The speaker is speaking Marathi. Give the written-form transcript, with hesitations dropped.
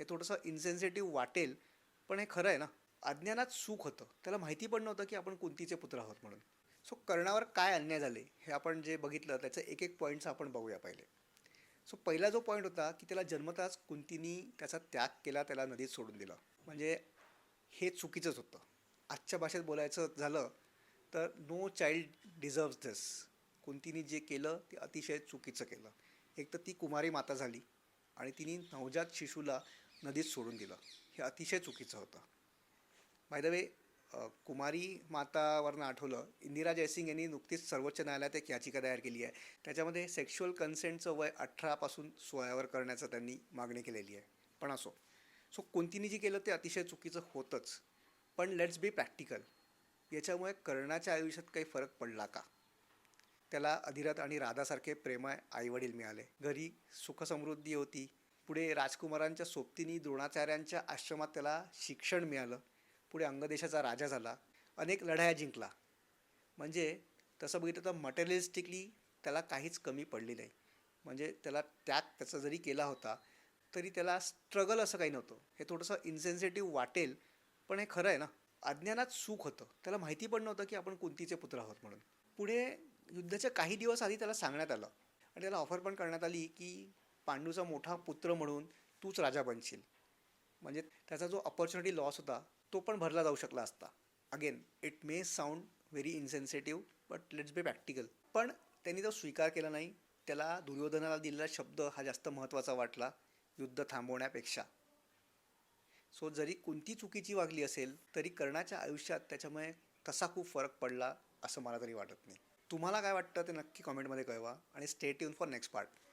हे थोडंसं इन्सेन्सिटिव्ह वाटेल, पण हे खरं आहे ना. अज्ञानात सुख होतं. त्याला माहिती पण नव्हतं की आपण कुंतीचे पुत्र आहोत म्हणून. सो कर्णावर काय अन्याय झाले हे आपण जे बघितलं त्याचे एक एक पॉईंट्स आपण बघूया पहिले. सो पहिला जो पॉईंट होता की त्याला जन्मताच कुंतीनी त्याचा त्याग केला, त्याला नदीत सोडून दिलं. म्हणजे हे चुकीचंच होतं. आजच्या भाषेत बोलायचं झालं तर नो चाइल्ड डिझर्व्स दिस. कुंतीनी जे केलं ते अतिशय चुकीचं केलं. एक तर ती कुमारी माता झाली आणि तिने नवजात शिशूला नदीत सोडून दिलं. हे अतिशय चुकीचं होतं. बाय द वे, कुमारी मातावरनं आठवलं, इंदिरा जयसिंग यांनी नुकतीच सर्वोच्च न्यायालयात एक याचिका तयार केली आहे. त्याच्यामध्ये सेक्शुअल कन्सेंटचं वय 18पासून 16वर करण्याचं त्यांनी मागणी केलेली आहे. पण असो, सो कुंतीनी जे केलं ते अतिशय चुकीचं होतंच. पण लेट्स बी प्रॅक्टिकल. याच्यामुळे कर्णाच्या आयुष्यात काही फरक पडला का? त्याला अधिरथ आणि राधासारखे प्रेमळ आईवडील मिळाले, घरी सुखसमृद्धी होती. पुढे राजकुमारांच्या सोबतीने द्रोणाचार्यांच्या आश्रमात त्याला शिक्षण मिळालं. पुढे अंगदेशाचा राजा झाला, अनेक लढाया जिंकला. म्हणजे तसं बघितलं तर मटेरियलिस्टिकली त्याला काहीच कमी पडली नाही. म्हणजे त्याला त्याग त्याचा जरी केला होता तरी त्याला स्ट्रगल असं काही नव्हतं. हे थोडंसं इन्सेन्सिटिव्ह वाटेल, पण हे खरं आहे ना. अज्ञानात सुख होतं. त्याला माहिती पण नव्हतं की आपण कुंतीचे पुत्र आहोत म्हणून. पुढे युद्धाच्या काही दिवस आधी त्याला सांगण्यात आलं आणि त्याला ऑफर पण करण्यात आली की पांडूचा मोठा पुत्र म्हणून तूच राजा बनशील. म्हणजे त्याचा जो अपॉर्च्युनिटी लॉस होता तो पण भरला जाऊ शकला असता. Again it may sound very insensitive, but let's be practical. पण त्यांनी तो स्वीकार केला नाही. त्याला दुर्योधनाला दिलेला शब्द हा जास्त महत्त्वाचा वाटला युद्ध थांबवण्यापेक्षा. सो जरी कोणती चुकीची वागली असेल तरी कर्णाच्या आयुष्यात त्याच्यामुळे तसा खूप फरक पडला असं मला तरी वाटत नाही. तुम्हाला काय वाटतं ते नक्की कॉमेंटमध्ये कळवा आणि stay tune for next part.